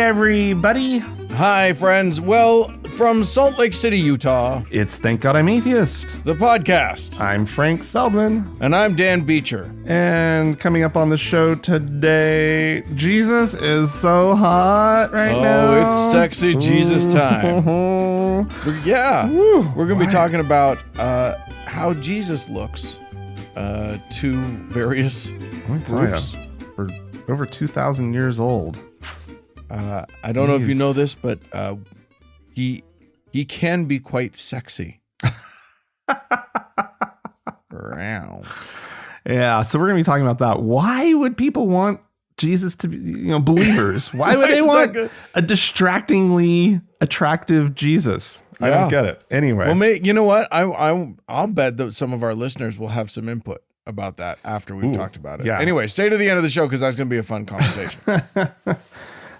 everybody. Hi, friends. Well, from Salt Lake City, Utah, It's Thank God I'm Atheist. the podcast. I'm Frank Feldman. And I'm Dan Beecher. And coming up on the show today, Jesus is so hot right now. Oh, it's sexy Jesus time. Yeah. Woo. We're going to be talking about how Jesus looks to various Let me tell groups. you, we're over 2,000 years old. I don't know if you know this, but he can be quite sexy. Wow. Yeah, so we're going to be talking about that. Why would people want Jesus to be, believers? Why would they want a distractingly attractive Jesus? I don't get it. Anyway. Well, you know what? I'll bet that some of our listeners will have some input about that after we've talked about it. Yeah. Anyway, stay to the end of the show because that's going to be a fun conversation.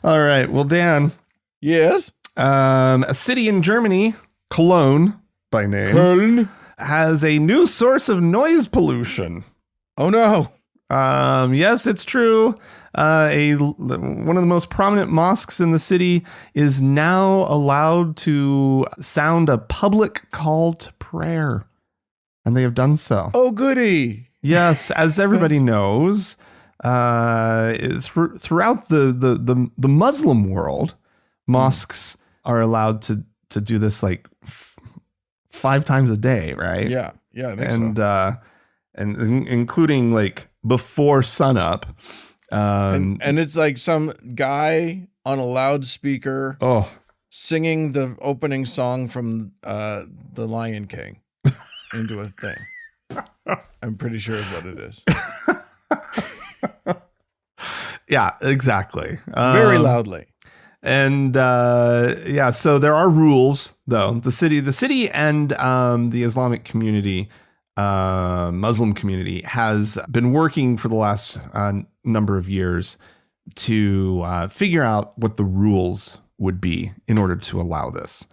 All right. Well, Dan, Yes? a city in Germany, Cologne by name, Köln? has a new source of noise pollution. Oh, no. Yes, it's true. One of the most prominent mosques in the city is now allowed to sound a public call to prayer, and they have done so. Oh, goody. Yes, as everybody knows, throughout the Muslim world, mosques are allowed to do this like 5 times a day, right? Yeah, I think so. And including like before sunup. And it's like some guy on a loudspeaker singing the opening song from The Lion King into a thing. I'm pretty sure is what it is. Yeah, exactly. Very loudly. And so there are rules though. The city and the Islamic community, Muslim community has been working for the last number of years to figure out what the rules would be in order to allow this.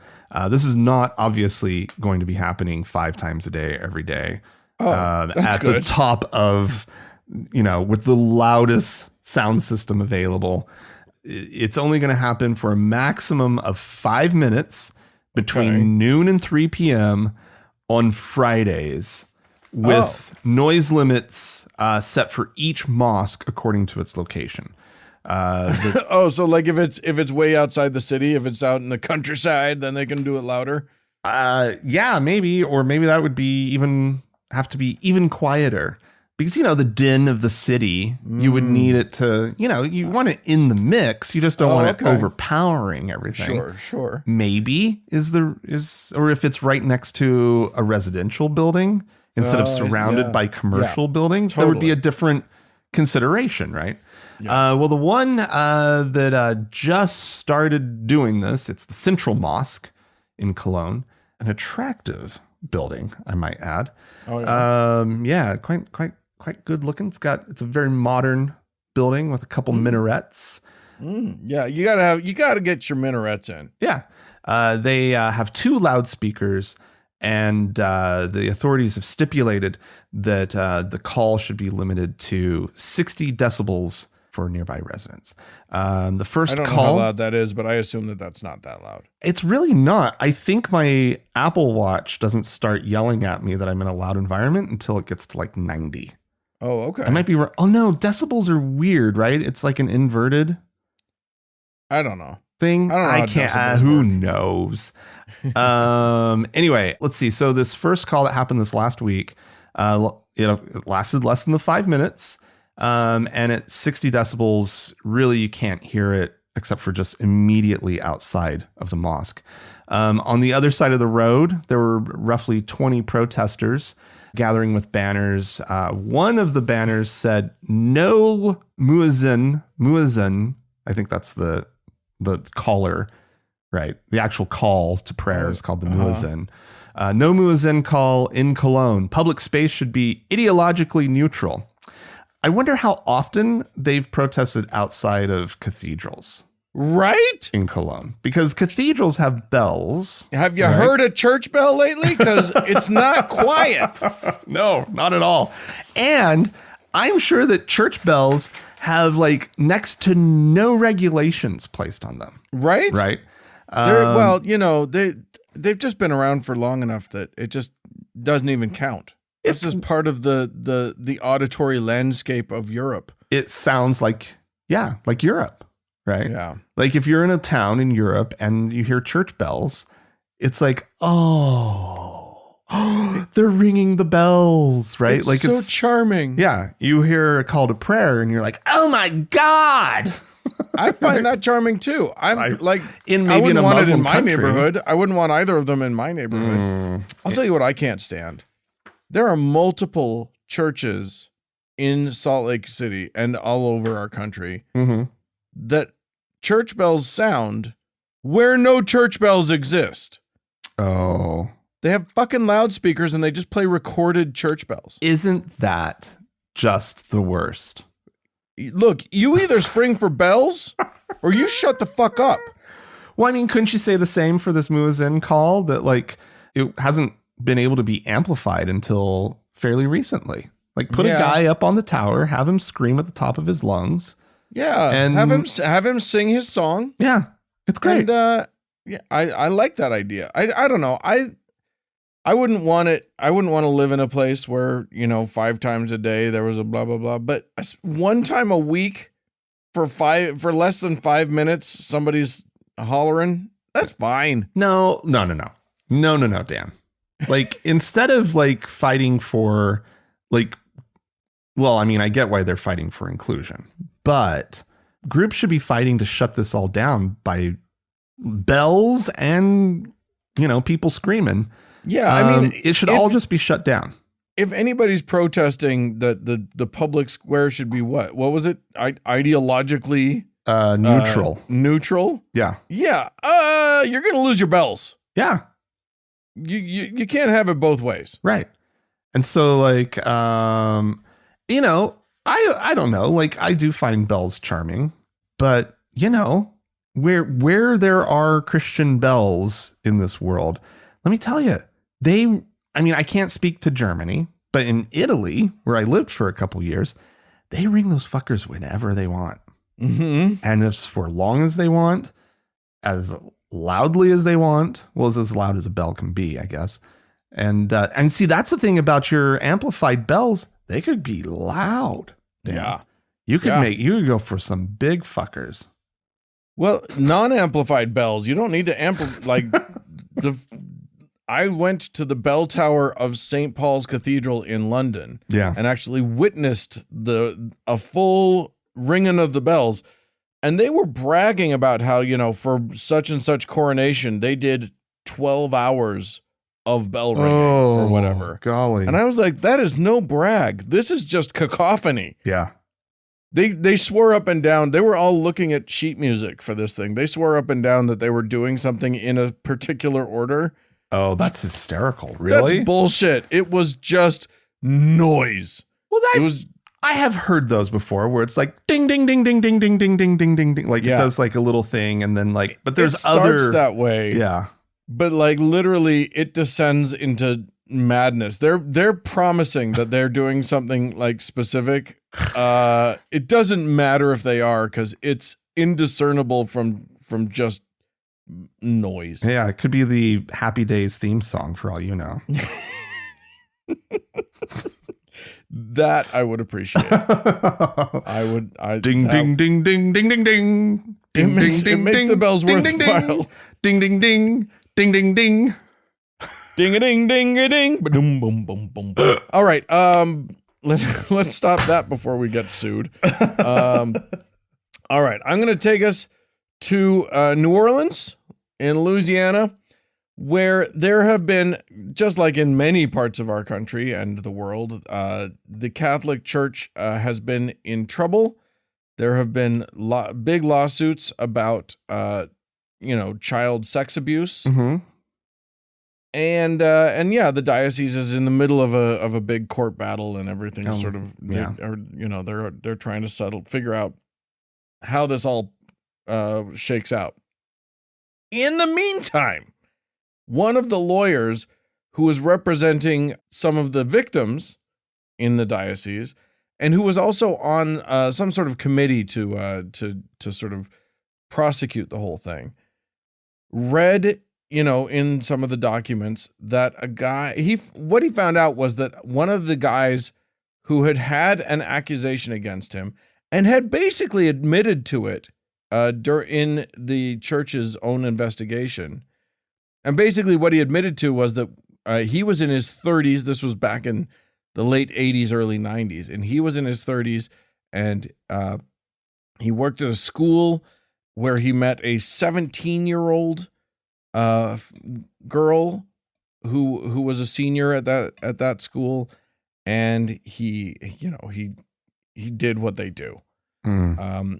This is not obviously going to be happening 5 times a day, every day. That's at good. the top of, with the loudest sound system available. It's only going to happen for a maximum of 5 minutes between noon and 3 p.m. on Fridays, with noise limits set for each mosque according to its location. So like if it's way outside the city, if it's out in the countryside, then they can do it louder. Yeah, maybe, or maybe that would be have to be even quieter. Because, the din of the city, you would need it to, you want it in the mix. You just don't want it overpowering everything. Sure. Maybe or if it's right next to a residential building instead of surrounded by commercial buildings, there would be a different consideration, right? Yeah. Well, the one that just started doing this, it's the Central Mosque in Cologne, an attractive building, I might add. Oh, yeah. Quite good looking. It's a very modern building with a couple minarets. Yeah, you gotta get your minarets in. Yeah. They have 2 loudspeakers, and the authorities have stipulated that the call should be limited to 60 decibels for nearby residents. The first I don't know call, how loud that is, but I assume that that's not that loud. It's really not. I think my Apple Watch doesn't start yelling at me that I'm in a loud environment until it gets to like 90. Oh, okay. I might be wrong. Oh no, decibels are weird, right? It's like an inverted I don't know. thing. I don't know how I can't. decibels Who work. knows? Anyway, let's see. So this first call that happened this last week, it lasted less than the 5 minutes, and at 60 decibels, really you can't hear it except for just immediately outside of the mosque. On the other side of the road, there were roughly 20 protesters gathering with banners. One of the banners said, "No muezzin." Muezzin, I think that's the caller, right? The actual call to prayer is called the muezzin. No muezzin call in Cologne. Public space should be ideologically neutral. I wonder how often they've protested outside of cathedrals. Right? In Cologne, because cathedrals have bells. Have you heard a church bell lately? Because it's not quiet. No, not at all. And I'm sure that church bells have like next to no regulations placed on them. Right? Right. Well, they've just been around for long enough that it just doesn't even count. It's just part of the auditory landscape of Europe. It sounds like Europe, right? Yeah. Like if you're in a town in Europe and you hear church bells, it's like, they're ringing the bells, right? It's so charming. Yeah. You hear a call to prayer and you're like, oh my God. I find that charming too. I wouldn't want it in my country. neighborhood. I wouldn't want either of them in my neighborhood. I'll tell you what I can't stand. There are multiple churches in Salt Lake City and all over our country that church bells sound where no church bells exist. Oh. They have fucking loudspeakers and they just play recorded church bells. Isn't that just the worst? Look, you either spring for bells or you shut the fuck up. Well, I mean, couldn't you say the same for this muezzin call that like it hasn't been able to be amplified until fairly recently? Like put a guy up on the tower, have him scream at the top of his lungs. Yeah. And have him sing his song. Yeah. It's great. And I like that idea. I don't know. I wouldn't want it. I wouldn't want to live in a place where, 5 times a day there was a blah, blah, blah. But one time a week for less than 5 minutes, somebody's hollering. That's fine. No, Dan. Like instead of like fighting for like, well, I mean, I get why they're fighting for inclusion, but groups should be fighting to shut this all down by bells and, people screaming. Yeah, I mean, it should all just be shut down. If anybody's protesting that the public square should be what was it? Ideologically neutral. Neutral? Yeah. Yeah. You're going to lose your bells. Yeah. You can't have it both ways. Right. And so like I don't know, like I do find bells charming, but where there are Christian bells in this world, let me tell you, I can't speak to Germany, but in Italy, where I lived for a couple years, they ring those fuckers whenever they want. Mm-hmm. And it's for long as they want, as loudly as they want. Well, it's as loud as a bell can be, I guess. And see, that's the thing about your amplified bells. They could be loud. Dan. Yeah. You could go for some big fuckers. Well, non-amplified bells, you don't need to amplify. I went to the bell tower of St. Paul's Cathedral in London. Yeah. And actually witnessed a full ringing of the bells. And they were bragging about how, for such and such coronation, they did 12 hours of bell ringing or whatever. Golly. And I was like, that is no brag. This is just cacophony. Yeah. They swore up and down. They were all looking at sheet music for this thing. They swore up and down that they were doing something in a particular order. Oh, that's hysterical. Really? That's bullshit. It was just noise. Well, I have heard those before where it's like ding, ding, ding, ding, ding, ding, ding, ding, ding, ding, ding. Like it does like a little thing. And then like, but there's it starts that way. Yeah. But like literally it descends into madness. They're promising that they're doing something like specific. It doesn't matter if they are, because it's indiscernible from just noise. Yeah, it could be the Happy Days theme song for all you know. That I would appreciate. Ding, ding, ding, ding, ding, ding, ding. It makes the bells worthwhile. Ding, ding, ding, ding, ding, ding. Ding a ding, ding a ding. Boom, boom, boom, boom. All right. Let's stop that before we get sued. All right. I'm going to take us to New Orleans in Louisiana, where there have been, just like in many parts of our country and the world, the Catholic Church has been in trouble. There have been big lawsuits about, child sex abuse. Mm-hmm. And the diocese is in the middle of a big court battle, and everything's they're trying to figure out how this all shakes out. In the meantime, one of the lawyers who was representing some of the victims in the diocese and who was also on some sort of committee to sort of prosecute the whole thing, read, in some of the documents that a guy, what he found out was that one of the guys who had an accusation against him and had basically admitted to it in the church's own investigation. And basically what he admitted to was that he was in his 30s. This was back in the late 80s, early 90s. And he was in his 30s, and he worked at a school where he met a 17-year-old girl who was a senior at that school. And he did what they do.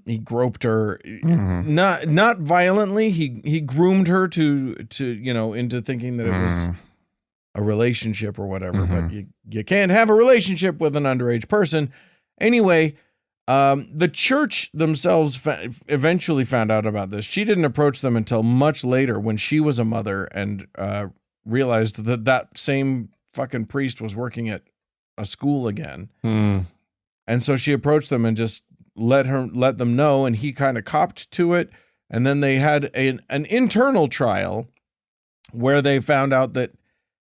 He groped her, not violently. He groomed her to into thinking that it was a relationship or whatever. But you can't have a relationship with an underage person. Anyway, the church themselves eventually found out about this. She didn't approach them until much later, when she was a mother and realized that same fucking priest was working at a school again. And so she approached them and just let them know, and he kind of copped to it. And then they had an internal trial where they found out that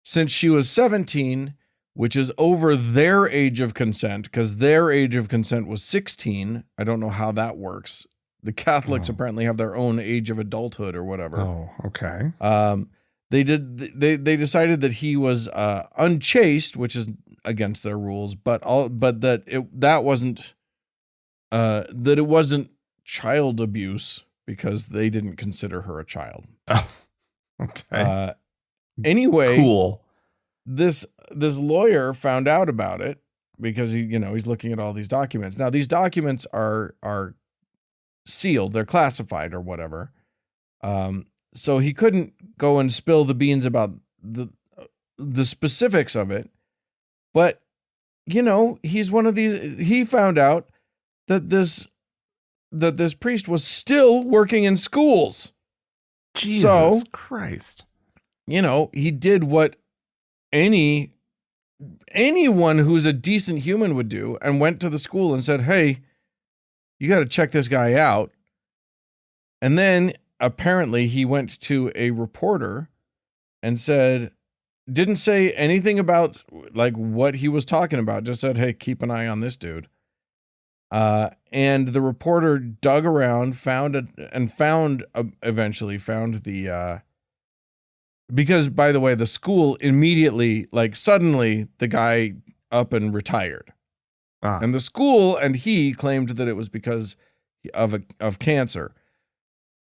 since she was 17, which is over their age of consent, because their age of consent was 16. I don't know how that works. The Catholics apparently have their own age of adulthood or whatever. Oh, okay. They decided that he was unchaste, which is against their rules, but that it wasn't child abuse because they didn't consider her a child. Oh, okay. Anyway, cool. This lawyer found out about it because he's looking at all these documents. Now these documents are sealed, they're classified or whatever. So he couldn't go and spill the beans about the specifics of it. But he's one of these. He found out that this priest was still working in schools. Jesus Christ. He did what anyone who's a decent human would do, and went to the school and said, "Hey, you got to check this guy out." And then apparently he went to a reporter and didn't say anything about like what he was talking about, just said, "Hey, keep an eye on this dude." And the reporter dug around, eventually found the, because by the way, the school immediately, like suddenly the guy up and retired. And the school and he claimed that it was because of cancer.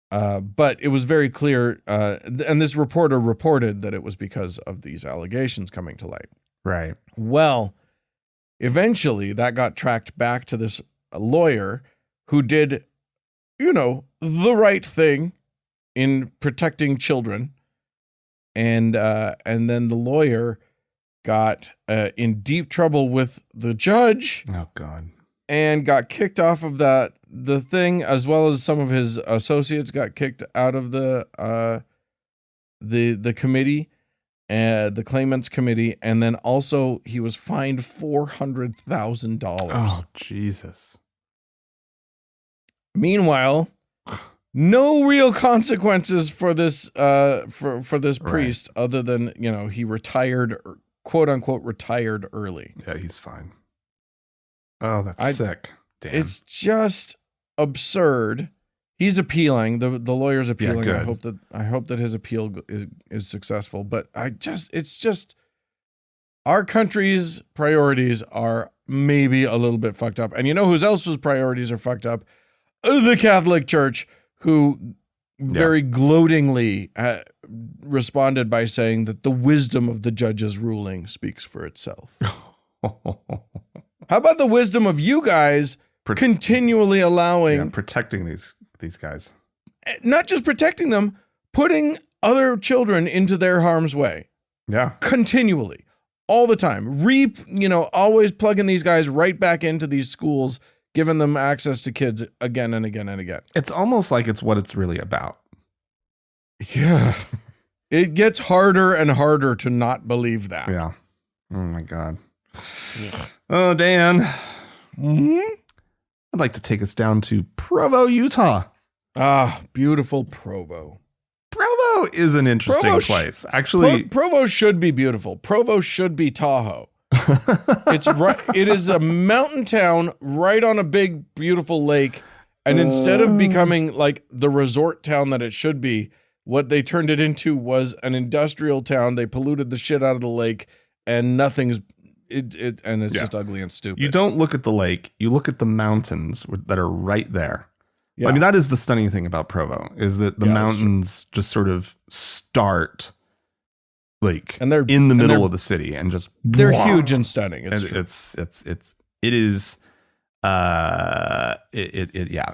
But it was very clear, and this reporter reported that it was because of these allegations coming to light. Right. Well, eventually that got tracked back to this lawyer who did, the right thing in protecting children. And then the lawyer got in deep trouble with the judge. Oh, God. And got kicked off of the thing, as well as some of his associates got kicked out of the committee, the claimants committee, and then also he was fined $400,000. Oh, Jesus. Meanwhile, no real consequences for this for this priest, other than he retired, quote unquote, retired early. Yeah, he's fine. Oh, that's sick. Damn. It's just absurd. He's appealing. The lawyer's appealing. Yeah, I hope that his appeal is successful. But it's just our country's priorities are maybe a little bit fucked up. And whose else's priorities are fucked up? The Catholic Church, who very gloatingly responded by saying that the wisdom of the judge's ruling speaks for itself. How about the wisdom of you guys continually allowing... protecting these guys. Not just protecting them, putting other children into their harm's way. Yeah. Continually. All the time. Always plugging these guys right back into these schools, giving them access to kids again and again and again. It's almost like it's what it's really about. Yeah. It gets harder and harder to not believe that. Yeah. Oh, my God. Yeah. Oh, Dan. I'd like to take us down to Provo, Utah. Ah, beautiful Provo. Provo is an interesting place. Actually, Provo should be beautiful. Provo should be Tahoe. It is a mountain town right on a big, beautiful lake. And instead of becoming like the resort town that it should be, what they turned it into was an industrial town. They polluted the shit out of the lake, and nothing's it's just ugly and stupid. You don't look at the lake; you look at the mountains that are right there. Yeah. I mean, that is the stunning thing about Provo is that the mountains just sort of start like and they're in the middle of the city and just they're huge and stunning. It is.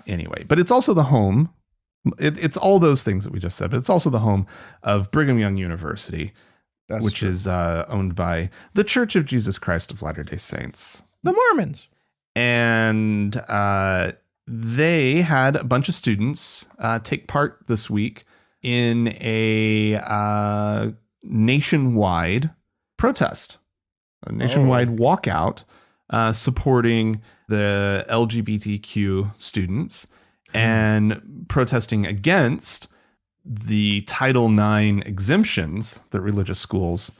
Anyway, but it's also the home. It's all those things that we just said, but it's also the home of Brigham Young University, which is owned by the Church of Jesus Christ of Latter-day Saints, the Mormons. And they had a bunch of students take part this week in a nationwide protest, a nationwide walkout supporting the LGBTQ students and protesting against the Title IX exemptions that religious schools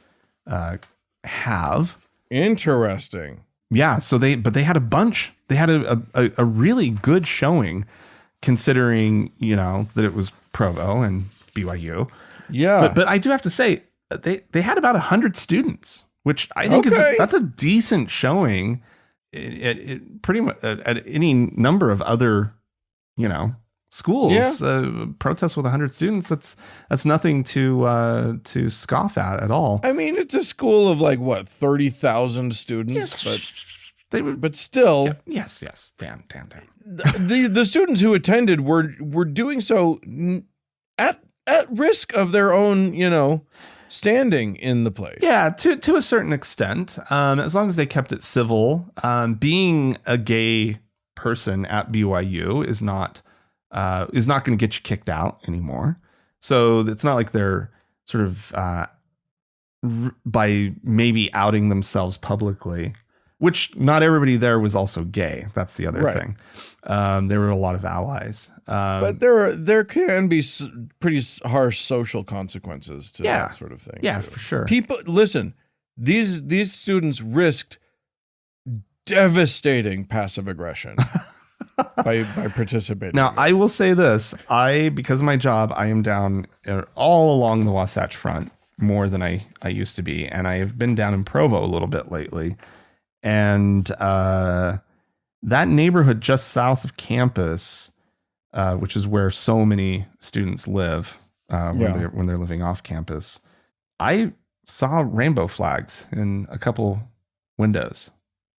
have. Interesting. Yeah. So they had a bunch. They had a really good showing, considering that it was Provo and BYU. Yeah. But I do have to say they had about 100 students, which I think that's a decent showing. It pretty much at any number of other, schools, protests with 100 students. That's nothing to scoff at all. I mean, it's a school of like what 30,000 students, but still, yes, damn. The students who attended were doing so at risk of their own, standing in the place. Yeah, to a certain extent, as long as they kept it civil. Being a gay person at BYU is not going to get you kicked out anymore. So it's not like they're sort of by maybe outing themselves publicly, which not everybody there was also gay. That's the other thing. There were a lot of allies. But there can be pretty harsh social consequences to that sort of thing. Yeah, too. for sure. People, listen, these students risked devastating passive aggression by participating. Now, I will say this. Because of my job, I am down all along the Wasatch Front more than I used to be. And I have been down in Provo a little bit lately. And that neighborhood just south of campus, which is where so many students live when they're living off campus, I saw rainbow flags in a couple windows.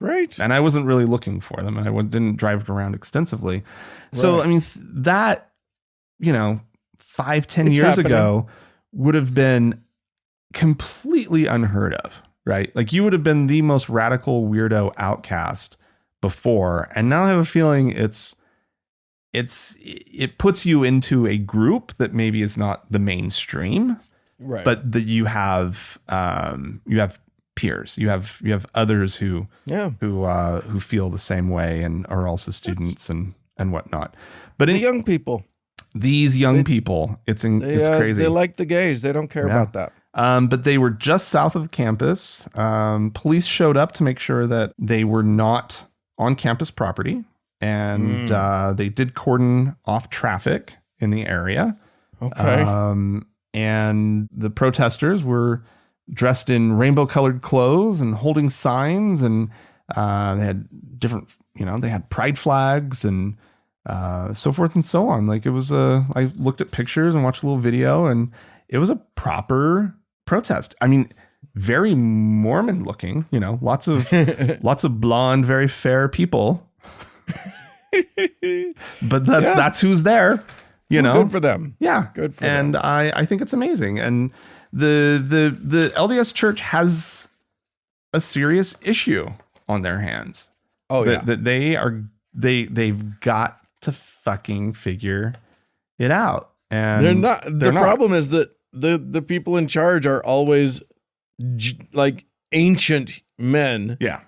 Right. And I wasn't really looking for them, and I didn't drive around extensively. So, I mean, that, 5-10 years ago would have been completely unheard of, right? Like, you would have been the most radical weirdo outcast before. And now I have a feeling it puts you into a group that maybe is not the mainstream, right? But that you have peers, you have others who feel the same way and are also students and whatnot. But the young people, these young people, it's crazy. They like the gays. They don't care about that. But they were just south of campus. Police showed up to make sure that they were not on campus property, and they did cordon off traffic in the area. Okay. And the protesters were dressed in rainbow colored clothes and holding signs, and they had different, they had pride flags and so forth and so on. Like, it was I looked at pictures and watched a little video, and it was a proper protest. I mean, very Mormon looking, lots of blonde, very fair people. But that's who's there, Good for them. Yeah. Good for them. And I think it's amazing. And the LDS Church has a serious issue on their hands. Oh, yeah. That they've got to fucking figure it out. And they're not. The problem is that the people in charge are always like ancient men. Yeah.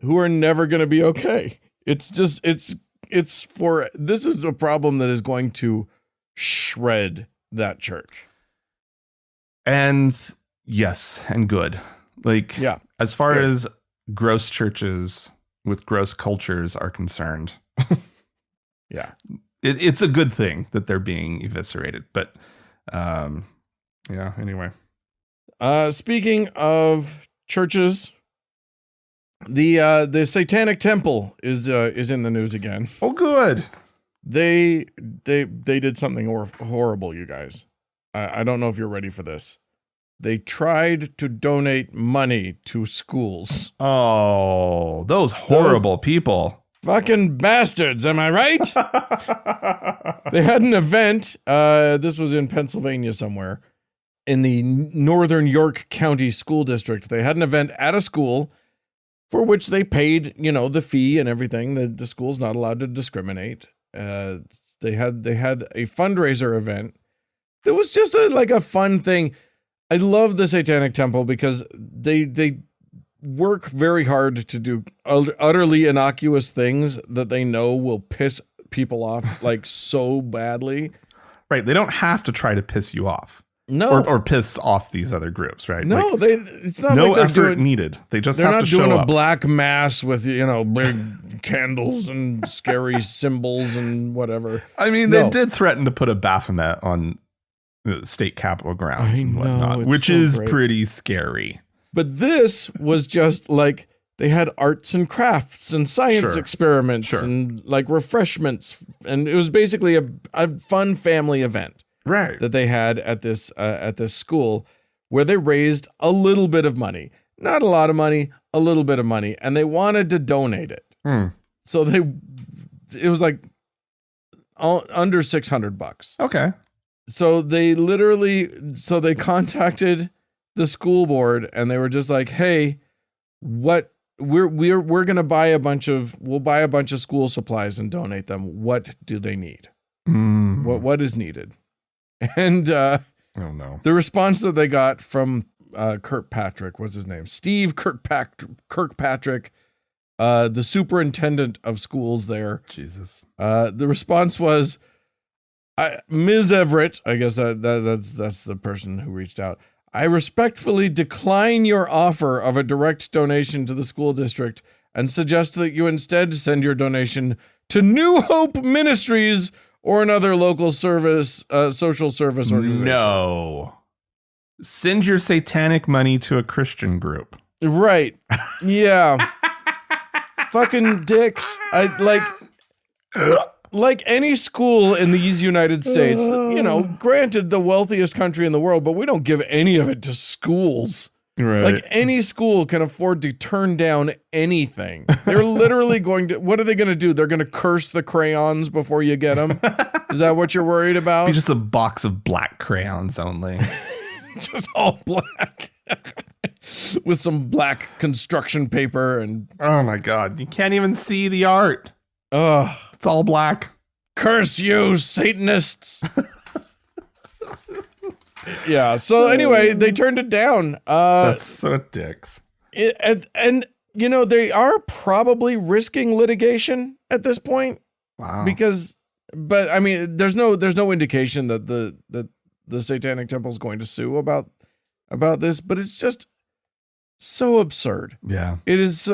Who are never going to be okay It's just this is a problem that is going to shred that church. And yes, and good. Like, yeah, as far as gross churches with gross cultures are concerned, yeah, it's a good thing that they're being eviscerated. But yeah, anyway. Speaking of churches, the Satanic Temple is in the news again. Oh, good. They did something horrible, you guys. I don't know if you're ready for this. They tried to donate money to schools. Oh, those horrible people. Fucking bastards, am I right? They had an event. This was in Pennsylvania somewhere. In the Northern York County School District. They had an event at a school for which they paid, the fee and everything. The school's not allowed to discriminate. They had a fundraiser event. It was just a fun thing. I love the Satanic Temple because they work very hard to do utterly innocuous things that they know will piss people off like so badly. Right. They don't have to try to piss you off. No. Or piss off these other groups, right? No, it's not no like effort needed. They just have to show up. They're not doing a black mass with, big candles and scary symbols and whatever. I mean, they did threaten to put a Baphomet on the state capitol grounds and whatnot, which is pretty scary. But this was just like they had arts and crafts and science experiments and like refreshments. And it was basically a fun family event. Right. That they had at this school where they raised a little bit of money. Not a lot of money, a little bit of money. And they wanted to donate it. So it was like under $600. Okay. So they contacted the school board and they were just like, hey, we're going to buy a bunch of school supplies and donate them. What do they need? What is needed? And oh no, the response that they got from Kirkpatrick, what's his name? Steve Kirkpatrick, the superintendent of schools there. Jesus. The response was, Ms. Everett, I guess that's the person who reached out. I respectfully decline your offer of a direct donation to the school district and suggest that you instead send your donation to New Hope Ministries or another local service, social service organization. No. Send your satanic money to a Christian group. Right. Yeah. Fucking dicks. Like any school in these United States, granted the wealthiest country in the world, but we don't give any of it to schools. Right. Like any school can afford to turn down anything. They're literally what are they going to do? They're going to curse the crayons before you get them. Is that what you're worried about? Be just a box of black crayons only. Just all black. With some black construction paper and... Oh my God. You can't even see the art. Ugh. It's all black. Curse you, Satanists. Yeah. So anyway, they turned it down. That's so dicks. And they are probably risking litigation at this point. Wow. But I mean, there's no indication that the Satanic Temple is going to sue about this. But it's just so absurd. Yeah. It is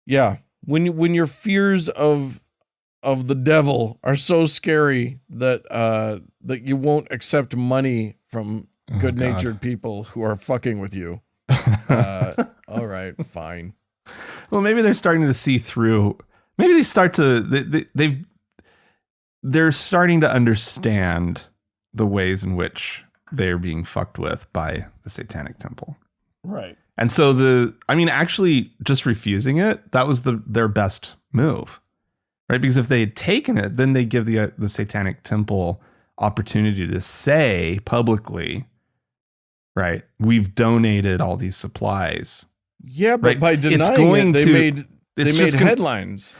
yeah. When your fears of the devil are so scary that you won't accept money from good-natured people who are fucking with you. All right, fine. Well, maybe they're starting to see through. Maybe they're starting to understand the ways in which they're being fucked with by the Satanic Temple. Right. And so actually just refusing it, that was their best move, right? Because if they had taken it, then they give the Satanic Temple opportunity to say publicly, right, we've donated all these supplies. Yeah, but right? by denying they made headlines.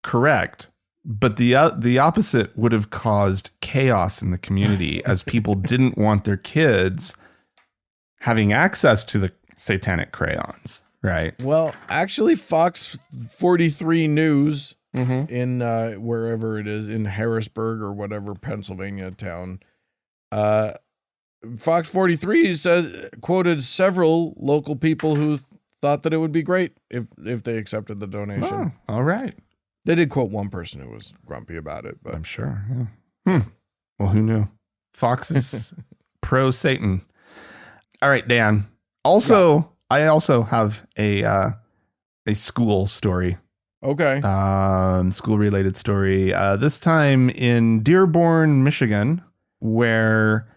Correct. But the opposite would have caused chaos in the community as people didn't want their kids having access to the satanic crayons, right? Well, actually, Fox 43 News in wherever it is, in Harrisburg or whatever Pennsylvania town, Fox 43 quoted several local people who thought that it would be great if they accepted the donation. Oh, all right. They did quote one person who was grumpy about it, but I'm sure. Yeah. Well, who knew? Fox is pro Satan. All right, Dan. Also, I also have a school story. Okay. School related story. This time in Dearborn, Michigan, where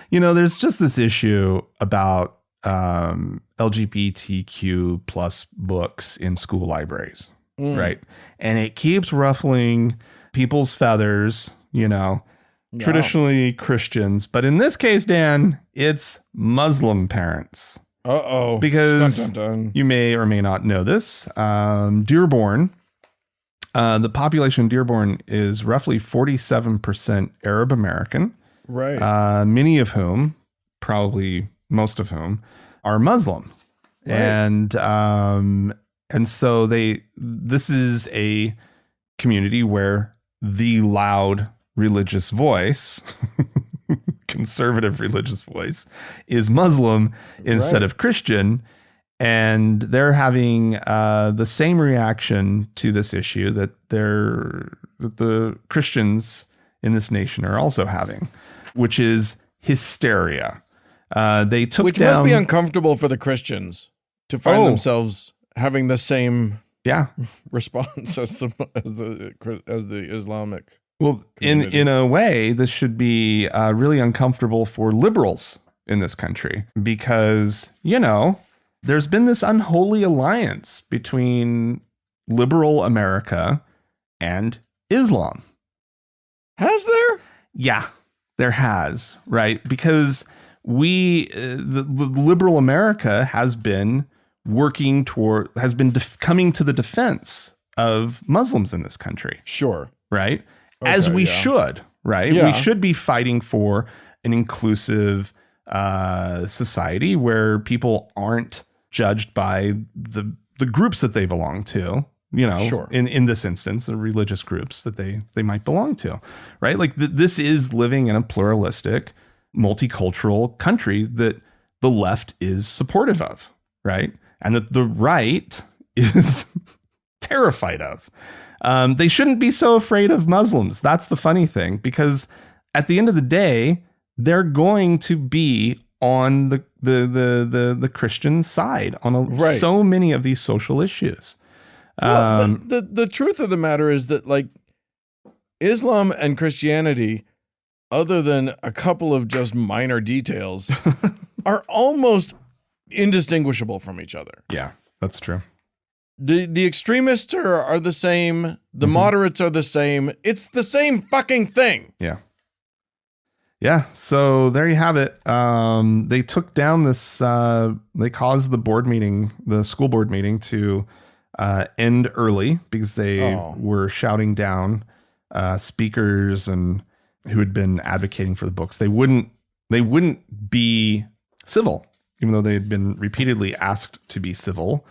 there's just this issue about LGBTQ plus books in school libraries, right? And it keeps ruffling people's feathers, traditionally Christians. But in this case, Dan, it's Muslim parents. Uh-oh. Because dun, dun, dun. You may or may not know this. Dearborn, the population in Dearborn is roughly 47% Arab American. Right. Many of whom, probably most of whom, are Muslim. Right. And so this is a community where the loud religious voice, conservative religious voice, is Muslim instead of Christian. And they're having the same reaction to this issue that the Christians in this nation are also having, which is hysteria. They took which down, must be uncomfortable for the Christians to find themselves having the same response as the Islamic. Well, in a way, this should be really uncomfortable for liberals in this country because, there's been this unholy alliance between liberal America and Islam. Has there? Yeah, there has, right? Because the liberal America has been coming to the defense of Muslims in this country. Sure. Right? Okay, as we should, right? Yeah. We should be fighting for an inclusive society where people aren't judged by the groups that they belong to, sure. in this instance, the religious groups that they might belong to, right? Like this is living in a pluralistic, multicultural country that the left is supportive of, right? And that the right is terrified of. They shouldn't be so afraid of Muslims. That's the funny thing, because at the end of the day, they're going to be on the Christian side on so many of these social issues. Well, the truth of the matter is that, like, Islam and Christianity, other than a couple of just minor details, are almost indistinguishable from each other. Yeah, that's true. The extremists are the same. The moderates are the same. It's the same fucking thing. Yeah. Yeah. So there you have it. They took down this, they caused the school board meeting to end early because they were shouting down speakers and who had been advocating for the books. They wouldn't be civil, even though they had been repeatedly asked to be civil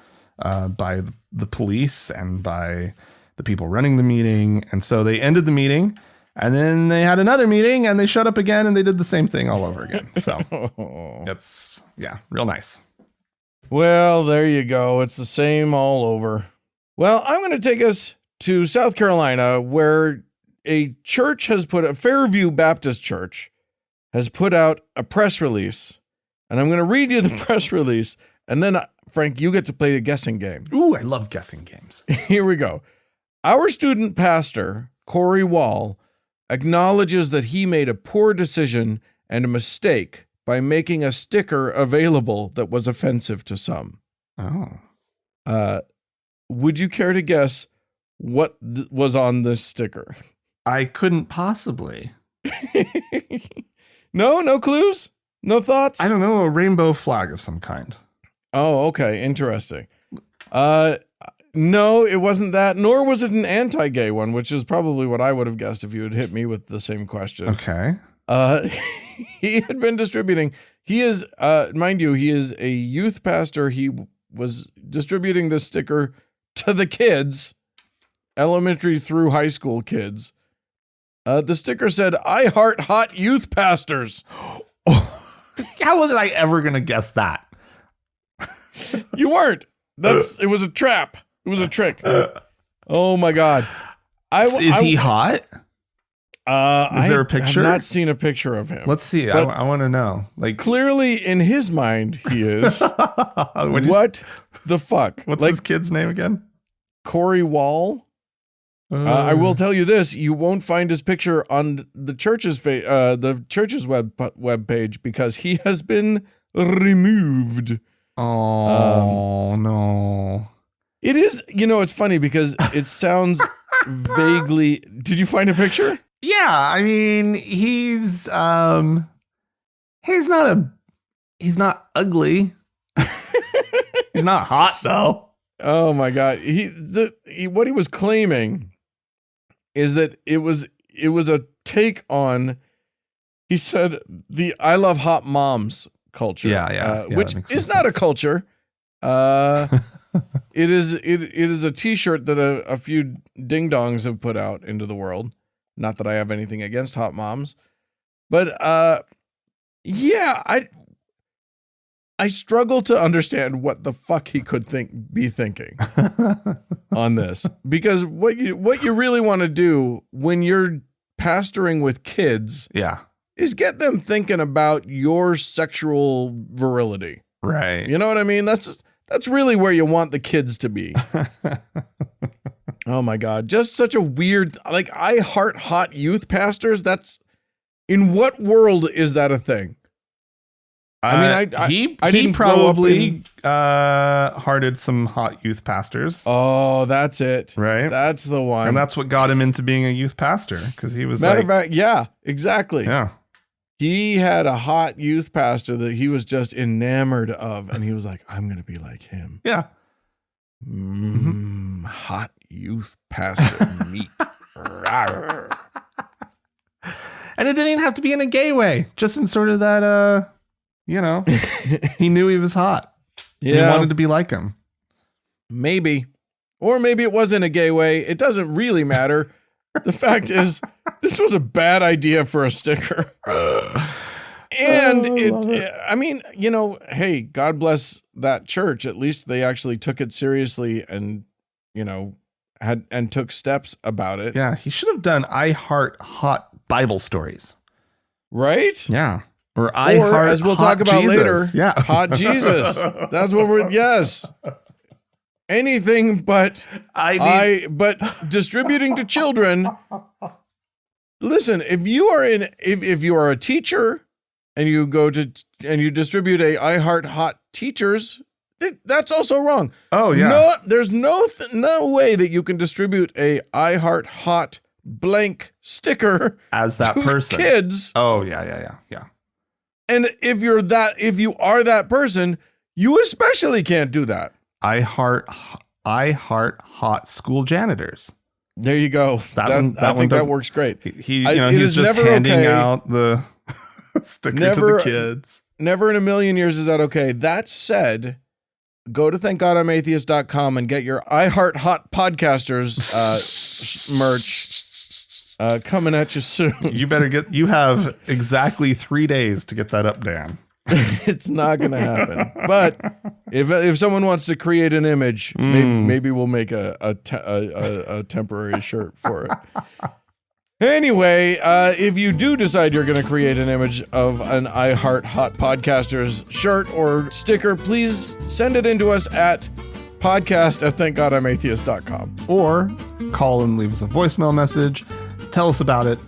by the police and by the people running the meeting. And so they ended the meeting, and then they had another meeting and they shut up again and they did the same thing all over again. So it's, real nice. Well, there you go. It's the same all over. Well, I'm going to take us to South Carolina, where a church has a Fairview Baptist Church has put out a press release. And I'm going to read you the press release. And then, Frank, you get to play a guessing game. Ooh, I love guessing games. Here we go. Our student pastor, Corey Wall, acknowledges that he made a poor decision and a mistake by making a sticker available that was offensive to some. Oh. Would you care to guess what was on this sticker? I couldn't possibly. No clues? No thoughts? I don't know, a rainbow flag of some kind. Oh, okay. Interesting. No, it wasn't that, nor was it an anti-gay one, which is probably what I would have guessed if you had hit me with the same question. Okay. He had been distributing He is, mind you, he is a youth pastor. He was distributing this sticker to the kids, elementary through high school kids. The sticker said, "I heart hot youth pastors." How was I ever going to guess that? You weren't. It was a trap. It was a trick. Oh my God. Is he hot? Is there a picture? I've not seen a picture of him. Let's see. I want to know. Like, clearly in his mind, he is. What the fuck? What's his kid's name again? Corey Wall. I will tell you this: you won't find his picture on the church's web page because he has been removed. Oh no! It is. It's funny because it sounds vaguely. Did you find a picture? Yeah, I mean, he's not ugly. He's not hot though. Oh my God! What he was claiming is that it was a take on. He said the "I love hot moms" culture. Yeah, which is not a culture. It is a T-shirt that a few ding-dongs have put out into the world. Not that I have anything against hot moms, but I struggle to understand what the fuck he could be thinking on this, because what you really want to do when you're pastoring with kids, is get them thinking about your sexual virility. Right. You know what I mean? That's really where you want the kids to be. Oh my God. Just such a weird, like, I heart hot youth pastors. In what world is that a thing? I mean, he probably hearted some hot youth pastors. Oh, that's it. Right. That's the one. And that's what got him into being a youth pastor. Cause he was Matter of fact, yeah, exactly. Yeah. He had a hot youth pastor that he was just enamored of. And he was like, I'm going to be like him. Yeah. Hot youth pastor meat. And it didn't even have to be in a gay way. Just in sort of that, he knew he was hot. Yeah. He wanted to be like him. Maybe. Or maybe it wasn't a gay way. It doesn't really matter. The fact is, this was a bad idea for a sticker. And hey, God bless that church. At least they actually took it seriously and, took steps about it. Yeah, he should have done I heart hot Bible stories. Right? Yeah. Or I heart, as we'll talk about later, hot Jesus. That's what yes. Anything but but distributing to children. Listen, if you are a teacher and you go to and you distribute a I heart hot teachers, that's also wrong. Oh yeah. No, there's no way that you can distribute a I heart hot blank sticker as that person. Kids. Oh yeah. And if you are that person, you especially can't do that. I heart hot school janitors. There you go. I think that works great. He's just handing out the sticker to the kids. Never in a million years is that okay. That said, go to thankgodimatheist.com and get your I Heart Hot Podcasters merch coming at you soon. You have exactly 3 days to get that up, Dan. It's not going to happen. But if someone wants to create an image, maybe we'll make a temporary shirt for it. Anyway, if you do decide you're going to create an image of an I Heart Hot Podcasters shirt or sticker, please send it in to us at podcast@thankgodimatheist.com. Or call and leave us a voicemail message. Tell us about it.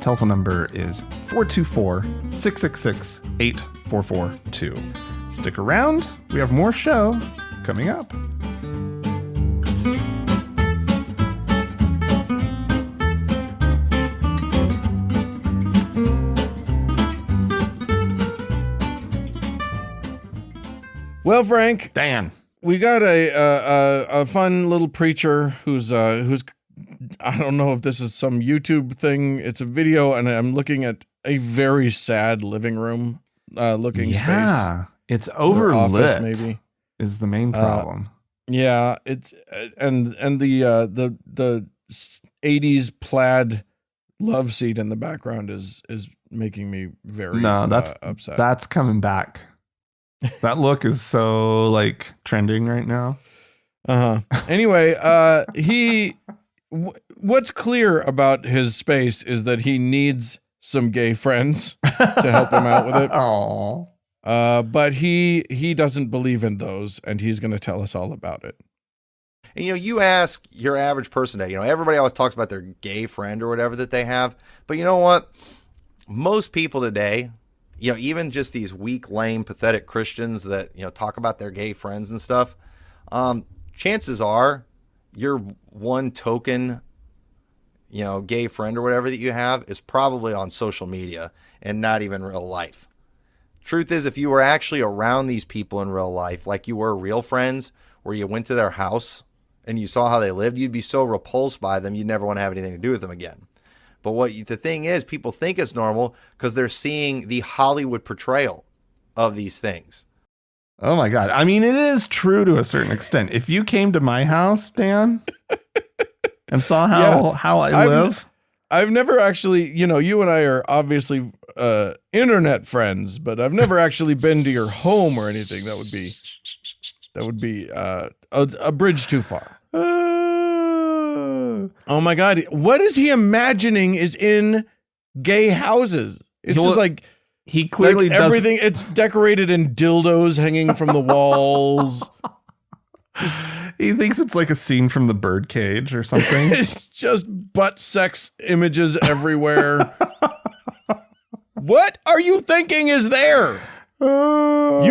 Telephone number is 424-666-8442. Stick around. We have more show coming up. Well, Frank, Dan, we got a fun little preacher who's I don't know if this is some YouTube thing. It's a video, and I'm looking at a very sad living room looking space. Yeah, it's overlit. Office, maybe is the main problem. Yeah, it's and the 80s plaid love seat in the background is making me very upset. That's coming back. That look is so like trending right now. Anyway, what's clear about his space is that he needs some gay friends to help him out with it. Aww. But he doesn't believe in those, and he's going to tell us all about it. And, you ask your average person today, everybody always talks about their gay friend or whatever that they have. But you know what? Most people today, even just these weak, lame, pathetic Christians that, talk about their gay friends and stuff, chances are your one token, gay friend or whatever that you have is probably on social media and not even real life. Truth is, if you were actually around these people in real life, like you were real friends, where you went to their house and you saw how they lived, you'd be so repulsed by them, you'd never want to have anything to do with them again. But the thing is, people think it's normal because they're seeing the Hollywood portrayal of these things. Oh my God. I mean, it is true to a certain extent. If you came to my house, Dan, and saw how I live. I've never actually, you and I are obviously internet friends, but I've never actually been to your home or anything. That would be a bridge too far. Oh my God. What is he imagining is in gay houses? It's just like he clearly like everything. It's decorated in dildos hanging from the walls. He thinks it's like a scene from The Birdcage or something. It's just butt sex images everywhere. What are you thinking is there? You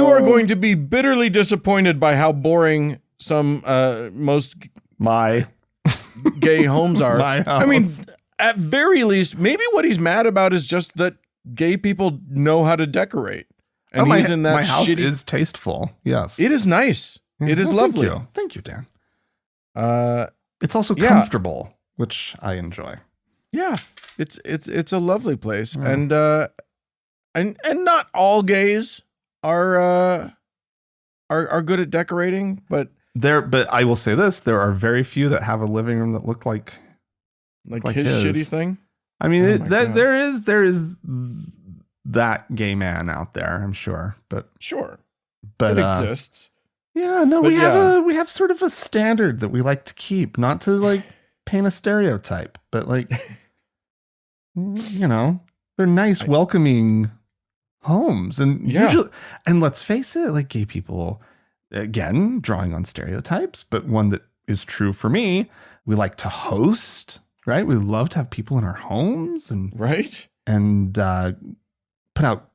are going to be bitterly disappointed by how boring some most my gay homes are. My house. I mean, at very least, maybe what he's mad about is just that gay people know how to decorate. And he's in that my house shitty... is tasteful. Yes. It is nice. It is lovely. Thank you, Dan. It's also comfortable, which I enjoy. Yeah. It's a lovely place. And not all gays are good at decorating, but I will say this, there are very few that have a living room that look like his shitty thing. I mean, there is that gay man out there, I'm sure, but it exists. Yeah, no, we have sort of a standard that we like to keep, not to like paint a stereotype, but like they're nice, welcoming homes, and usually, and let's face it, like gay people, again, drawing on stereotypes, but one that is true for me, we like to host, right? We love to have people in our homes and put out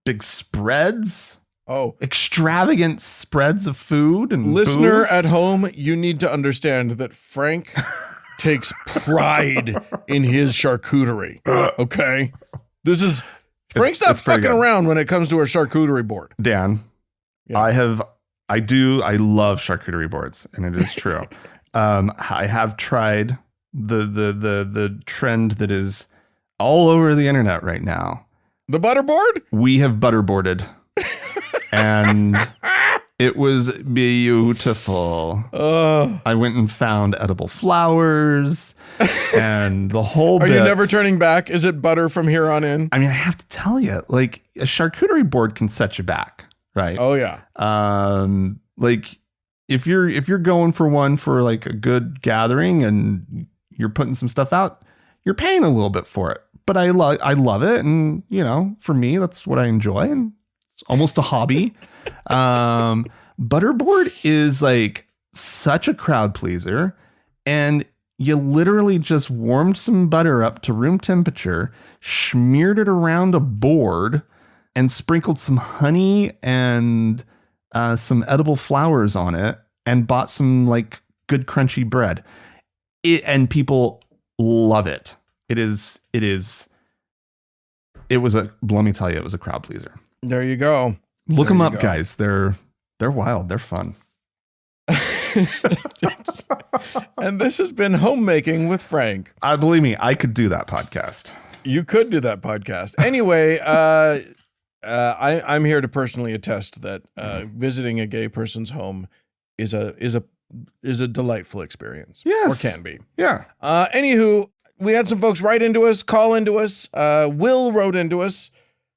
big spreads. Oh, extravagant spreads of food and listener booze. At home, you need to understand that Frank takes pride in his charcuterie. Okay, Frank's not fucking around when it comes to a charcuterie board. Dan, I love charcuterie boards, and it is true. I have tried the trend that is all over the internet right now. The butterboard? We have butterboarded. And it was beautiful. I went and found edible flowers and the whole bit. Are you never turning back? Is it butter from here on in? I mean, I have to tell you, like a charcuterie board can set you back, right? Oh yeah. Like if you're going for one for like a good gathering and you're putting some stuff out, you're paying a little bit for it. But I love it, and for me, that's what I enjoy, and it's almost a hobby. Butterboard is like such a crowd pleaser, and you literally just warmed some butter up to room temperature, smeared it around a board, and sprinkled some honey and some edible flowers on it, and bought some like good crunchy bread. And people love it. Let me tell you, it was a crowd pleaser. There you go. Look them up, guys. They're wild. They're fun. And this has been Homemaking with Frank. Believe me, I could do that podcast. You could do that podcast. Anyway, I'm here to personally attest that visiting a gay person's home is a delightful experience. Yes. Or can be. Yeah. Anywho, we had some folks write into us, call into us. Will wrote into us.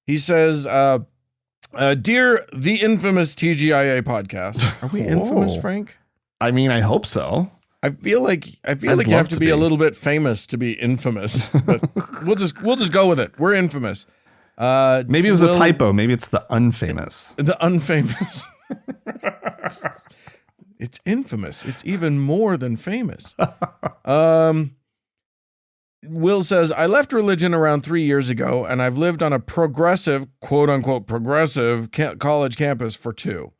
He says, "Dear the infamous TGIA podcast." Are we infamous, Frank? I mean, I hope so. I feel like you have to be a little bit famous to be infamous. But we'll just go with it. We're infamous. Maybe it was a typo. Maybe it's the unfamous. The unfamous. It's infamous. It's even more than famous. Will says, I left religion around 3 years ago, and I've lived on a progressive, quote unquote, progressive college campus for 2.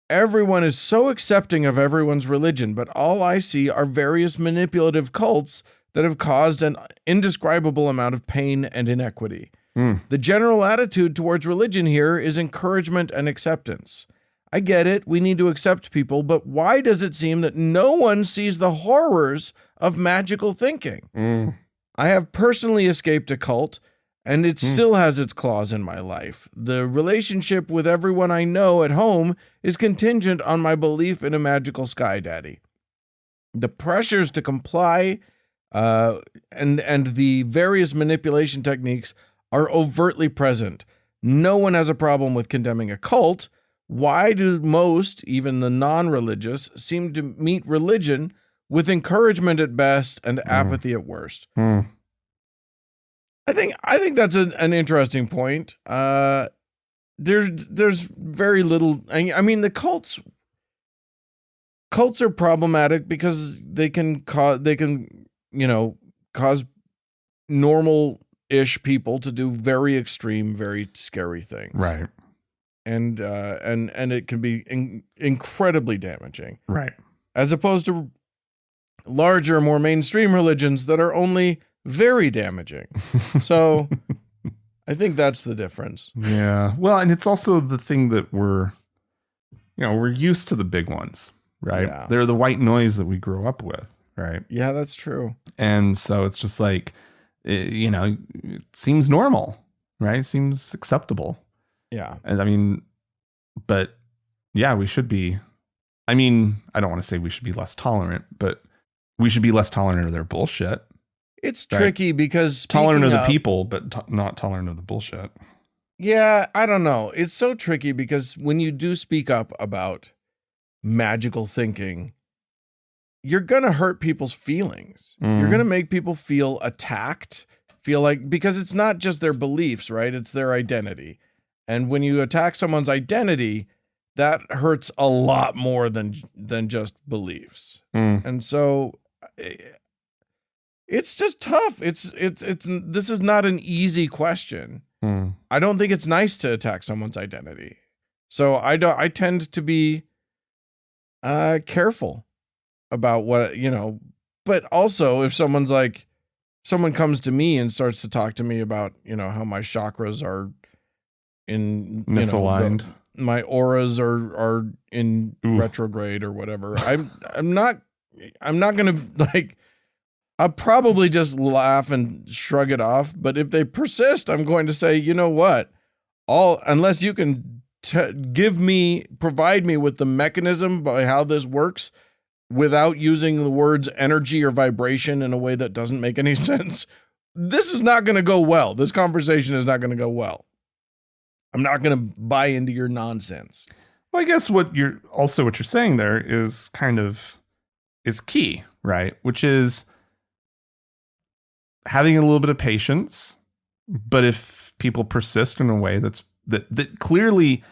Everyone is so accepting of everyone's religion, but all I see are various manipulative cults that have caused an indescribable amount of pain and inequity. The general attitude towards religion here is encouragement and acceptance. I get it, we need to accept people, but why does it seem that no one sees the horrors of magical thinking? I have personally escaped a cult, and it still has its claws in my life. The relationship with everyone I know at home is contingent on my belief in a magical sky daddy. The pressures to comply and the various manipulation techniques are overtly present. No one has a problem with condemning a cult. Why do most, even the non-religious, seem to meet religion with encouragement at best and apathy at worst? I think that's an interesting point. There's very little. I mean, the cults are problematic because they can cause normal-ish people to do very extreme, very scary things. Right. And it can be incredibly damaging. Right. As opposed to larger, more mainstream religions that are only very damaging. So I think that's the difference. Yeah. Well, and it's also the thing that we're used to the big ones, right? Yeah. They're the white noise that we grew up with, right? Yeah, that's true. And so it's just like, it seems normal, right? It seems acceptable. Yeah. And I mean, but yeah, we should be, I mean, I don't want to say we should be less tolerant, but we should be less tolerant of their bullshit. It's tricky because tolerant of the people, but not tolerant of the bullshit. Yeah, I don't know. It's so tricky because when you do speak up about magical thinking, you're going to hurt people's feelings. You're going to make people feel attacked, because it's not just their beliefs, right? It's their identity. And when you attack someone's identity, that hurts a lot more than just beliefs. And so it's just tough. This is not an easy question. I don't think it's nice to attack someone's identity. So I tend to be careful about what, but also if someone comes to me and starts to talk to me about, how my chakras are in misaligned, my auras are in retrograde or whatever. I'm not going to I'll probably just laugh and shrug it off. But if they persist, I'm going to say, you know what? Unless you can provide me with the mechanism by how this works without using the words energy or vibration in a way that doesn't make any sense, this is not going to go well. This conversation is not going to go well. I'm not going to buy into your nonsense. Well, I guess what you're saying there is is key, right? Which is having a little bit of patience, but if people persist in a way that clearly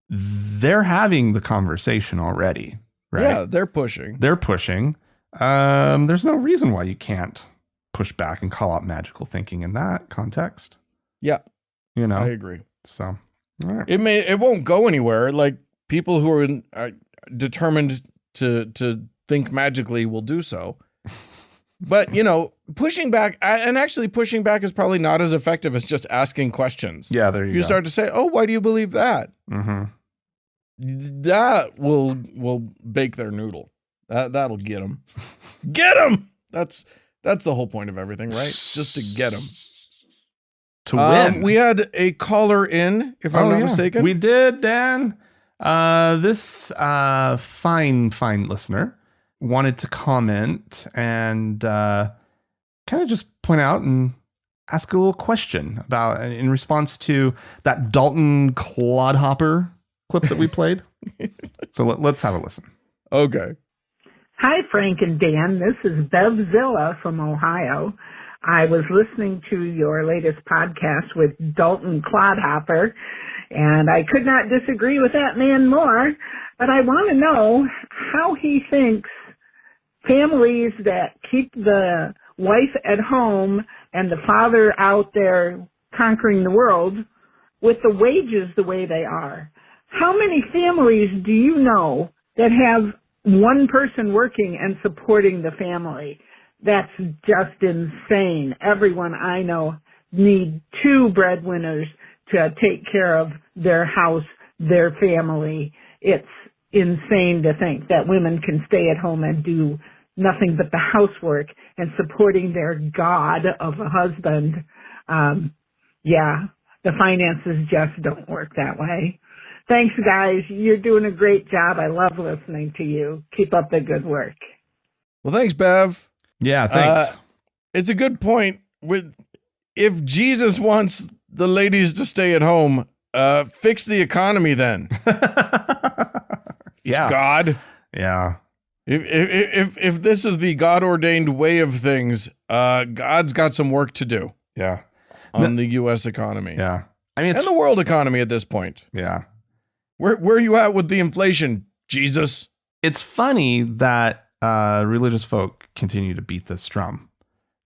they're having the conversation already, right? Yeah, they're pushing. There's no reason why you can't push back and call out magical thinking in that context. Yeah. I agree. So, all right. It won't go anywhere. Like people who are determined to think magically will do so. But, pushing back is probably not as effective as just asking questions. Yeah, there you go. If you start to say, oh, why do you believe that? Mm-hmm. That will bake their noodle. That'll get them. Get them! That's the whole point of everything, right? Just to get them. to win. We had a caller in, if I'm not mistaken. We did, Dan. This fine listener wanted to comment and kind of just point out and ask a little question about in response to that Dalton Clodhopper clip that we played. So let's have a listen. Okay. Hi, Frank and Dan. This is Bevzilla from Ohio. I was listening to your latest podcast with Dalton Clodhopper, and I could not disagree with that man more, but I want to know how he thinks families that keep the wife at home and the father out there conquering the world with the wages the way they are. How many families do you know that have one person working and supporting the family? That's just insane. Everyone I know need two breadwinners to take care of their house, their family. It's insane to think that women can stay at home and do nothing but the housework and supporting their god of a husband. The finances just don't work that way. Thanks, guys. You're doing a great job. I love listening to you. Keep up the good work. Well, thanks, Bev. Yeah, thanks. It's a good point. If Jesus wants the ladies to stay at home, fix the economy then. Yeah. God. Yeah. If this is the God-ordained way of things, God's got some work to do. Yeah. On the U.S. economy. Yeah. I mean, and the world economy at this point. Yeah. Where are you at with the inflation, Jesus? It's funny that religious folk continue to beat this drum,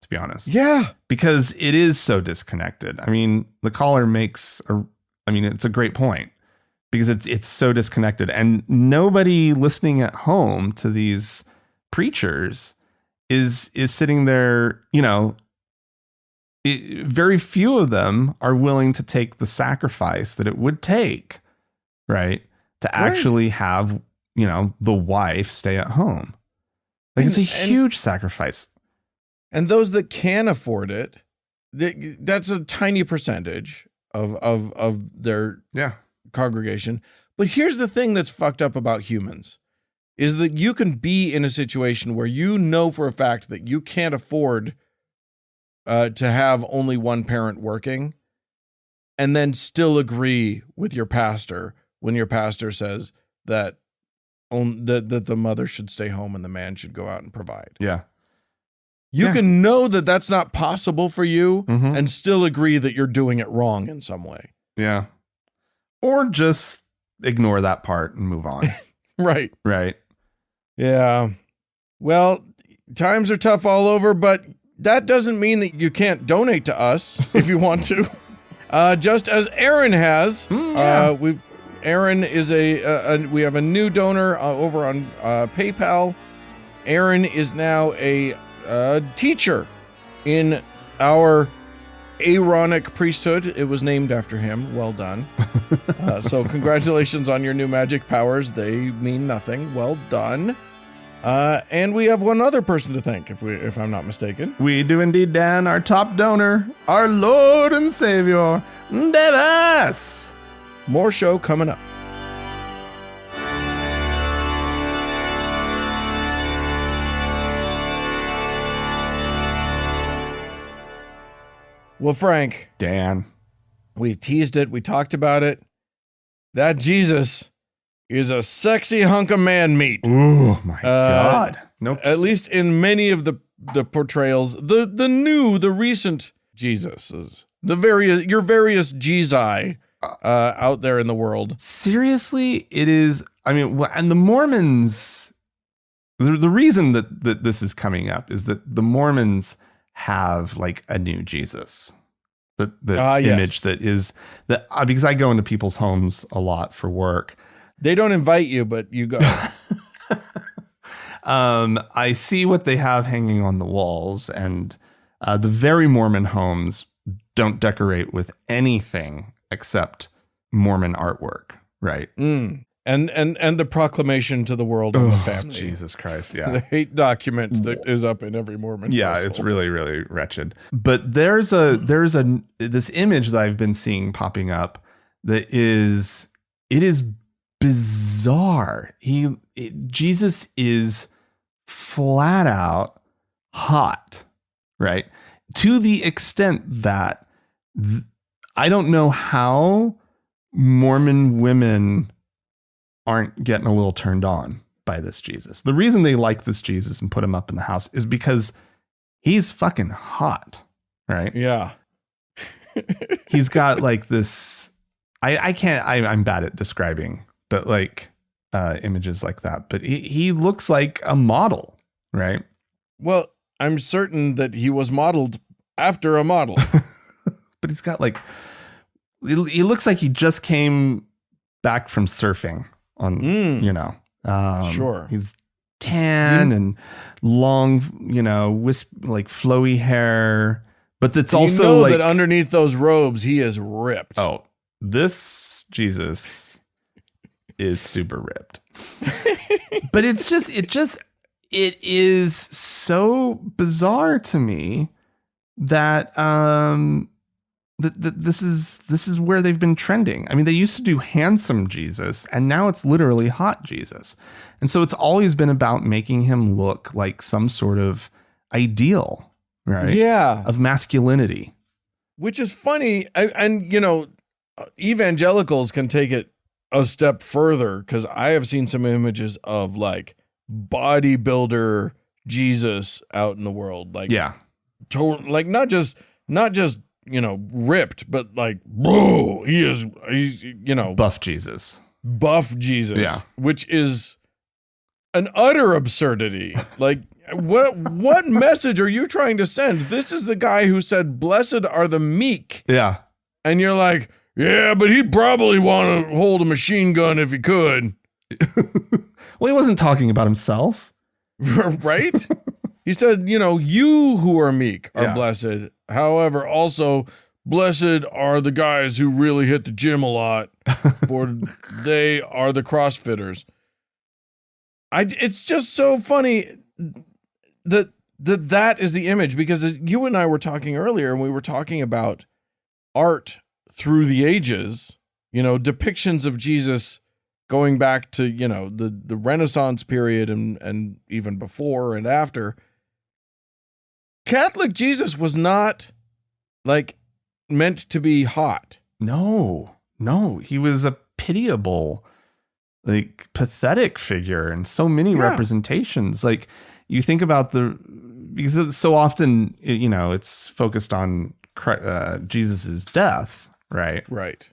to be honest. Yeah. Because it is so disconnected. I mean, the caller makes it's a great point because it's so disconnected, and nobody listening at home to these preachers is sitting there, very few of them are willing to take the sacrifice that it would take, right, to actually have, the wife stay at home. Like, it's a huge sacrifice. And those that can afford it, that's a tiny percentage of their congregation. But here's the thing that's fucked up about humans is that you can be in a situation where you know for a fact that you can't afford to have only one parent working, and then still agree with your pastor when your pastor says that the mother should stay home and the man should go out and provide. Yeah. You can know that that's not possible for you and still agree that you're doing it wrong in some way. Yeah. Or just ignore that part and move on. Right. Right. Yeah. Well, times are tough all over, but that doesn't mean that you can't donate to us if you want to. Just as Aaron has, Aaron is we have a new donor over on PayPal. Aaron is now a teacher in our Aaronic priesthood. It was named after him. Well done. So congratulations on your new magic powers. They mean nothing. Well done. And we have one other person to thank, if I'm not mistaken. We do indeed, Dan. Our top donor, our Lord and Savior, Davis. More show coming up. Well, Frank. Dan. We teased it. We talked about it. That Jesus is a sexy hunk of man meat. Oh, my God. No, at least in many of the portrayals, the recent Jesuses, your various Jesus out there in the world. Seriously, it is. I mean, and the Mormons, the reason that this is coming up is that the Mormons have like a new Jesus. The image that is that because I go into people's homes a lot for work. They don't invite you, but you go. I see what they have hanging on the walls, and the very Mormon homes don't decorate with anything except Mormon artwork, right? And the proclamation to the world on the family. Jesus Christ, yeah. The hate document that is up in every Mormon household. It's really, really wretched. But there's this image that I've been seeing popping up that is bizarre. Jesus is flat out hot, right? To the extent that I don't know how Mormon women aren't getting a little turned on by this Jesus. The reason they like this Jesus and put him up in the house is because he's fucking hot, right? Yeah. He's got like this, I'm bad at describing, but like images like that, but he looks like a model, right? Well, I'm certain that he was modeled after a model. But he's got like, he looks like he just came back from surfing on, Sure. He's tan and long, like flowy hair, but that's also like that underneath those robes, he is ripped. Oh, this Jesus is super ripped. But it is so bizarre to me that this is where they've been trending. I mean, they used to do handsome Jesus, and now it's literally hot Jesus. And so it's always been about making him look like some sort of ideal, right? Yeah. Of masculinity. Which is funny. And evangelicals can take it a step further, because I have seen some images of like bodybuilder Jesus out in the world. Like, yeah. Like not just ripped, but like, bro, he's buff Jesus. Buff Jesus. Yeah. Which is an utter absurdity. Like, what message are you trying to send? This is the guy who said, "Blessed are the meek." Yeah. And you're like, yeah, but he'd probably want to hold a machine gun if he could. Well, he wasn't talking about himself. Right? He said, you who are meek are blessed. However, also, blessed are the guys who really hit the gym a lot, for they are the CrossFitters. It's just so funny that is the image, because you and I were talking earlier, and we were talking about art through the ages, depictions of Jesus going back to, the Renaissance period and even before and after. Catholic Jesus was not like meant to be hot. No, he was a pitiable, like pathetic figure in so many representations. Like you think about because so often, it's focused on Jesus's death, right? Right.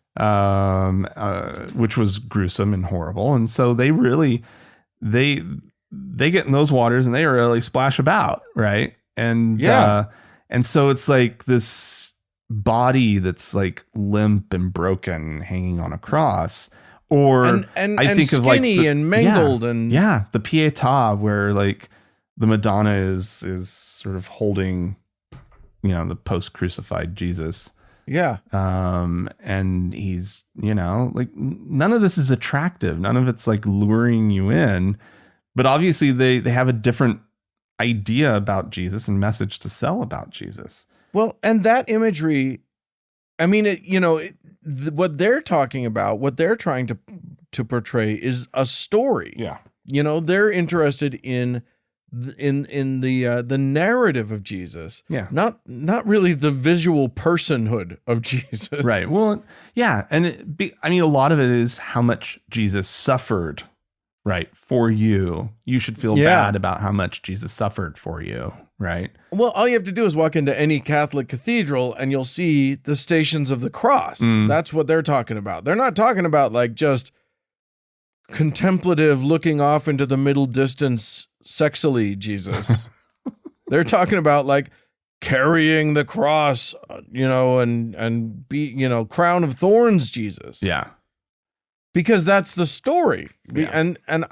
Which was gruesome and horrible. And so they really, they get in those waters and they really splash about, right? And and so it's like this body that's like limp and broken hanging on a cross, or I think of like skinny and mangled and the Pietà, where like the Madonna is sort of holding, the post-crucified Jesus. Yeah. And he's, like none of this is attractive. None of it's like luring you in, but obviously they have a different idea about Jesus and message to sell about Jesus. Well, and that imagery, I mean, what they're talking about, what they're trying to portray is a story. Yeah. They're interested in the narrative of Jesus. Yeah. Not really the visual personhood of Jesus. Right. Well, yeah. And a lot of it is how much Jesus suffered, right, for you. You should feel bad about how much Jesus suffered for you, right? Well, all you have to do is walk into any Catholic cathedral and you'll see the Stations of the Cross. That's what they're talking about. They're not talking about like just contemplative looking off into the middle distance sexily Jesus. They're talking about like carrying the cross, and be, crown of thorns Jesus. Yeah. Because that's the story. Yeah. And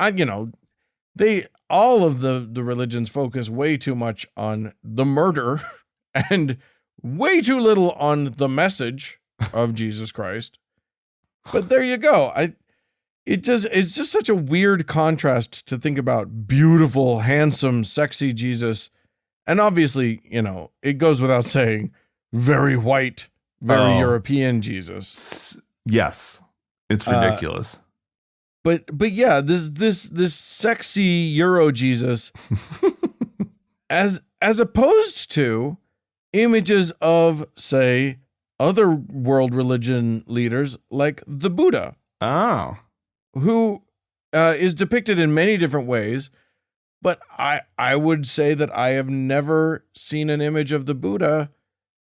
all of the religions focus way too much on the murder and way too little on the message of Jesus Christ. But there you go. it's just such a weird contrast to think about beautiful, handsome, sexy Jesus. And obviously, it goes without saying, very white, very European Jesus. Yes. It's ridiculous. But yeah, this sexy Euro Jesus as opposed to images of, say, other world religion leaders like the Buddha. Oh. Who is depicted in many different ways, but I would say that I have never seen an image of the Buddha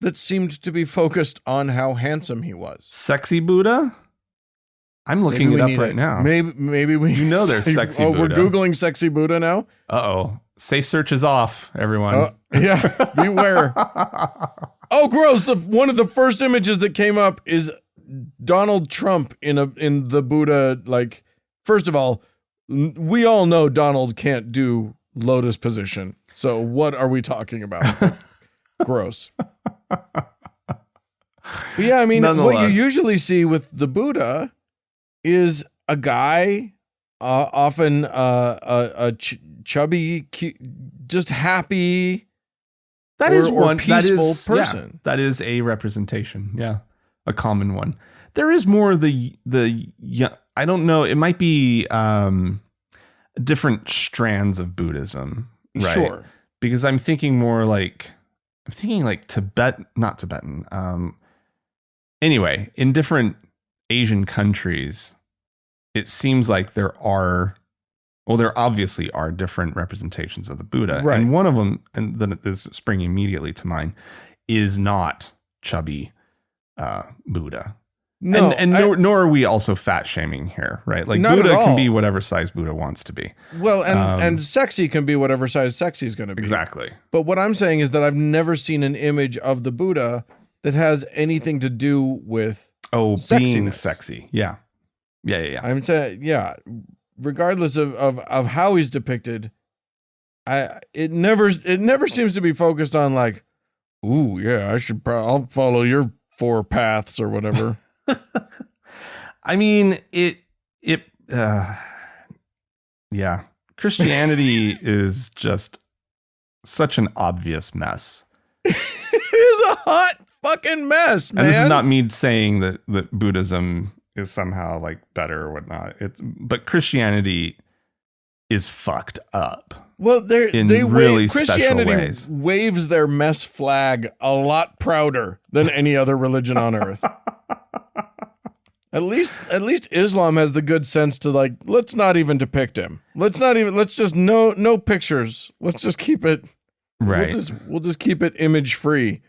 that seemed to be focused on how handsome he was. Sexy Buddha? I'm looking it up right now. Maybe we there's sexy Buddha. We're Googling sexy Buddha now? Uh-oh. Safe search is off, everyone. Yeah, beware. Oh, gross. One of the first images that came up is Donald Trump in the Buddha. Like, first of all, we all know Donald can't do lotus position. So what are we talking about? Gross. But yeah, I mean, what you usually see with the Buddha is a guy, often a chubby, cute, just happy. That is one peaceful person. Yeah, that is a representation. Yeah, a common one. There is more the I don't know. It might be different strands of Buddhism, right? Sure. Because I'm thinking like not Tibetan. Anyway, in different Asian countries, it seems like there obviously are different representations of the Buddha. Right. And one of them, and then this springing immediately to mind, is not chubby Buddha. No, nor are we also fat shaming here, right? Like not Buddha at all. can be whatever size Buddha wants to be. Well, and sexy can be whatever size sexy is going to be. Exactly. But what I'm saying is that I've never seen an image of the Buddha that has anything to do with being sexiness. sexy. Yeah. I'm saying, yeah, regardless of how he's depicted, it never seems to be focused on like, ooh, yeah, I'll follow your 4 paths or whatever. I mean, yeah. Christianity is just such an obvious mess. It is a hot fucking mess, man. And this is not me saying that Buddhism is somehow like better or whatnot. But Christianity is fucked up. Well, Christianity ways. waves their mess flag a lot prouder than any other religion on earth. At least Islam has the good sense to like, let's not even depict him. Let's just no pictures. Let's just keep it right. We'll just keep it image free.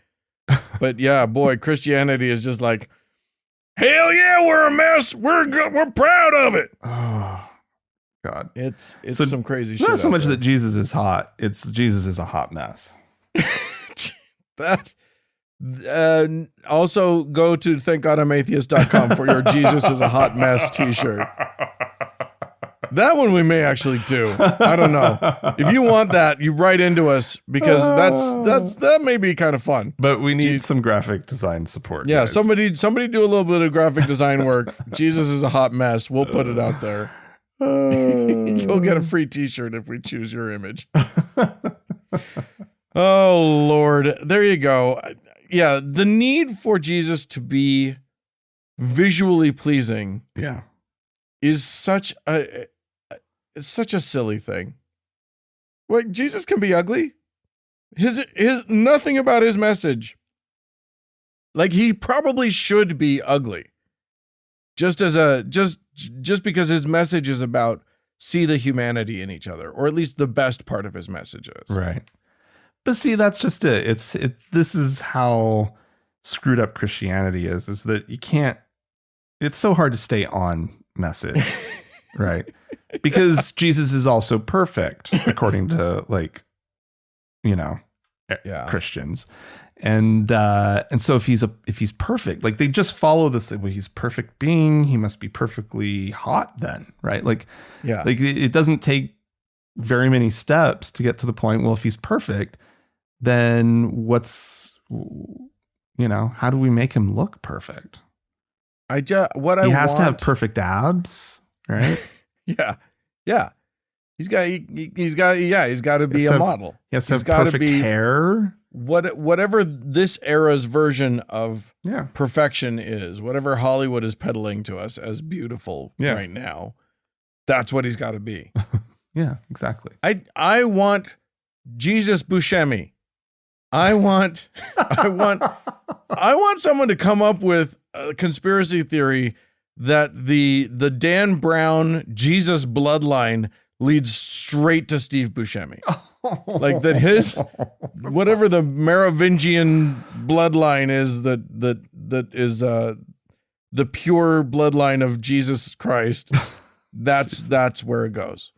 But yeah, boy, Christianity is just like, hell yeah, we're a mess. We're proud of it. Oh God, it's so, some crazy shit. Not so much that Jesus is hot. It's Jesus is a hot mess. That. Also go to thankgodimatheist.com for your Jesus is a hot mess t-shirt. That one we may actually do. I don't know. If you want that, you write into us because that may be kind of fun. But we need some graphic design support. Yeah, guys. somebody do a little bit of graphic design work. Jesus is a hot mess. We'll put it out there. You'll get a free t-shirt if we choose your image. Oh Lord. There you go. Yeah, the need for Jesus to be visually pleasing, is such a silly thing. Like, Jesus can be ugly. His nothing about his message. Like, he probably should be ugly. Just because his message is about see the humanity in each other, or at least the best part of his message is. Right. But see, that's just it. This is how screwed up Christianity is that you can't, it's so hard to stay on message, right? Because Jesus is also perfect, according to Christians. And so if he's perfect, like they just follow this, well, he's perfect being, he must be perfectly hot then, right? Like it doesn't take very many steps to get to the point, well, if he's perfect, then how do we make him look perfect? He has to have perfect abs. right? Yeah. He's got to be a model. He has to have perfect hair. Whatever this era's version of perfection is, whatever Hollywood is peddling to us as beautiful right now, that's what he's got to be. Yeah, exactly. I want Jesus Buscemi. I want someone to come up with a conspiracy theory that the Dan Brown Jesus bloodline leads straight to Steve Buscemi. Like that his whatever the Merovingian bloodline is that is the pure bloodline of Jesus Christ. That's where it goes.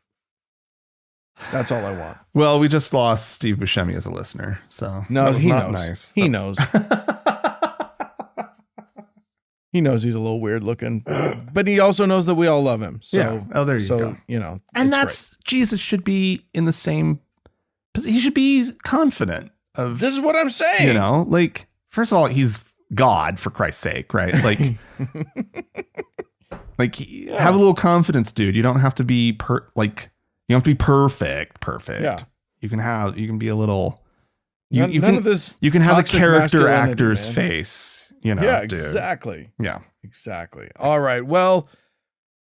That's all I want. Well, we just lost Steve Buscemi as a listener, so no, he knows. Nice. He knows. He knows he's a little weird looking, but he also knows that we all love him. So, yeah. Oh, there you go. You know, and that's great. Jesus should be in the same. He should be confident of. This is what I'm saying. You know, like first of all, he's God for Christ's sake, right? Like, have a little confidence, dude. You don't have to be you don't have to be perfect. Yeah. You can be a little. You can have a character actor's face. You know, yeah, dude. exactly. Yeah, exactly. All right. Well,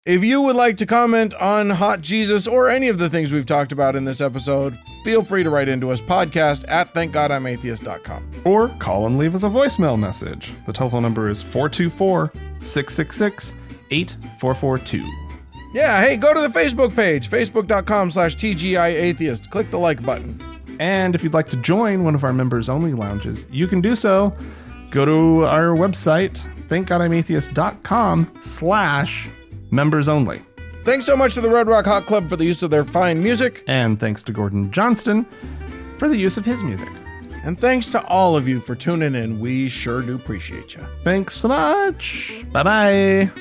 if you would like to comment on Hot Jesus or any of the things we've talked about in this episode, feel free to write into us, podcast@thankgodimatheist.com. Or call and leave us a voicemail message. The telephone number is 424-666-8442. Yeah, hey, go to the Facebook page, facebook.com/TGIAtheist. Click the like button. And if you'd like to join one of our members-only lounges, you can do so. Go to our website, thankgodimatheist.com/members-only. Thanks so much to the Red Rock Hot Club for the use of their fine music. And thanks to Gordon Johnston for the use of his music. And thanks to all of you for tuning in. We sure do appreciate you. Thanks so much. Bye-bye.